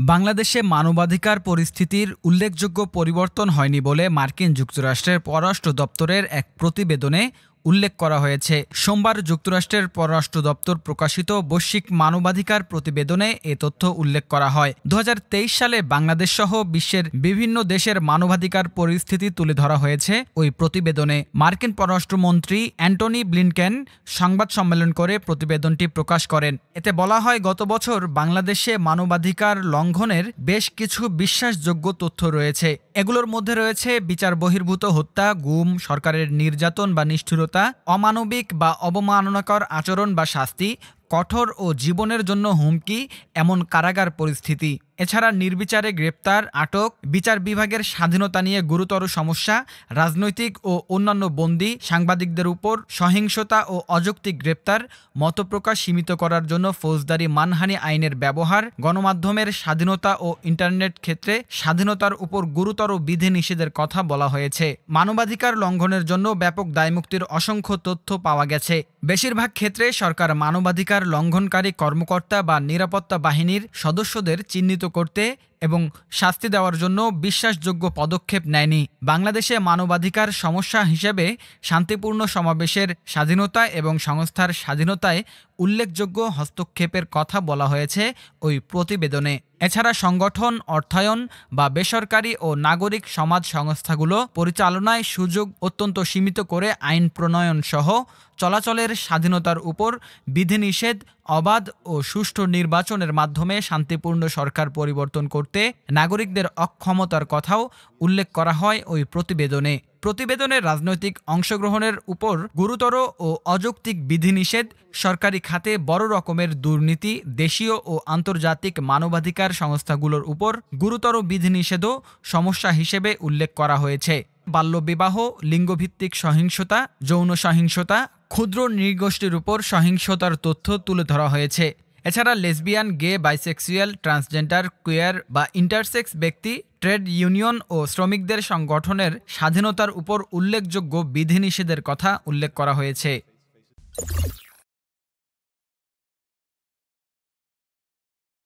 বাংলাদেশে মানবাধিকার পরিস্থিতির উল্লেখযোগ্য পরিবর্তন হয়নি বলে মার্কিন যুক্তরাষ্ট্রের পররাষ্ট্র দপ্তরের এক প্রতিবেদনে উল্লেখ করা হয়েছে। সোমবার যুক্তরাষ্ট্রের পররাষ্ট্র দপ্তর প্রকাশিত বৈশ্বিক মানবাধিকার প্রতিবেদনে এ তথ্য উল্লেখ করা হয়। ২০২৩ সালে বাংলাদেশসহ বিশ্বের বিভিন্ন দেশের মানবাধিকার পরিস্থিতি তুলে ধরা হয়েছে ওই প্রতিবেদনে। মার্কিন পররাষ্ট্রমন্ত্রী অ্যান্টনি ব্লিনকেন সংবাদ সম্মেলন করে প্রতিবেদনটি প্রকাশ করেন। এতে বলা হয়, গত বছর বাংলাদেশে মানবাধিকার লঙ্ঘনের বেশ কিছু বিশ্বাসযোগ্য তথ্য রয়েছে। এগুলোর মধ্যে রয়েছে বিচার বহির্ভূত হত্যা, গুম, সরকারের নির্যাতন বা নিষ্ঠুরতা, অমানবিক বা অবমাননাকর আচরণ বা শাস্তি, কঠোর ও জীবনের জন্য হুমকি এমন কারাগার পরিস্থিতি। এছাড়া নির্বিচারে গ্রেপ্তার, আটক, বিচার বিভাগের স্বাধীনতা নিয়ে গুরুতর সমস্যা, রাজনৈতিক ও অন্যান্য বন্দী, সাংবাদিকদের উপর সহিংসতা ও অযৌক্তিক গ্রেপ্তার, মতপ্রকাশ সীমিত করার জন্য ফৌজদারি মানহানি আইনের ব্যবহার, গণমাধ্যমের স্বাধীনতা ও ইন্টারনেট ক্ষেত্রে স্বাধীনতার উপর গুরুতর বিধিনিষেধের কথা বলা হয়েছে। মানবাধিকার লঙ্ঘনের জন্য ব্যাপক দায়মুক্তির অসংখ্য তথ্য পাওয়া গেছে। বেশিরভাগ ক্ষেত্রে সরকার মানবাধিকার লঙ্ঘনকারী কর্মকর্তা বা নিরাপত্তা বাহিনীর সদস্যদের চিহ্নিত করতে এবং শাস্তি দেওয়ার জন্য বিশ্বাসযোগ্য পদক্ষেপ নেয়নি। বাংলাদেশে মানবাধিকার সমস্যা হিসেবে শান্তিপূর্ণ সমাবেশের স্বাধীনতা এবং সংস্থার স্বাধীনতায় উল্লেখযোগ্য হস্তক্ষেপের কথা বলা হয়েছে ওই প্রতিবেদনে। এছাড়া সংগঠন, অর্থায়ন বা বেসরকারি ও নাগরিক সমাজ সংস্থাগুলো পরিচালনায় সুযোগ অত্যন্ত সীমিত করে আইন প্রণয়ন সহ চলাচলের স্বাধীনতার উপর বিধিনিষেধ, অবাধ ও সুষ্ঠু নির্বাচনের মাধ্যমে শান্তিপূর্ণ সরকার পরিবর্তন করতে নাগরিকদের অক্ষমতার কথাও উল্লেখ করা হয় ওই প্রতিবেদনে। প্রতিবেদনে রাজনৈতিক অংশগ্রহণের উপর গুরুতর ও অযৌক্তিক বিধিনিষেধ, সরকারি খাতে বড় রকমের দুর্নীতি, দেশীয় ও আন্তর্জাতিক মানবাধিকার সংস্থাগুলোর উপর গুরুতর বিধিনিষেধও সমস্যা হিসেবে উল্লেখ করা হয়েছে। বাল্যবিবাহ, লিঙ্গভিত্তিক সহিংসতা, যৌন সহিংসতা, ক্ষুদ্র নৃগোষ্ঠীর উপর সহিংসতার তথ্য তুলে ধরা হয়েছে। এছাড়া লেসবিয়ান, গে, বাইসেক্সুয়াল, ট্রান্সজেন্ডার, কুয়ার বা ইন্টারসেক্স ব্যক্তি, ট্রেড ইউনিয়ন ও শ্রমিকদের সংগঠনের স্বাধীনতার উপর উল্লেখযোগ্য বিধিনিষেধের কথা উল্লেখ করা হয়েছে।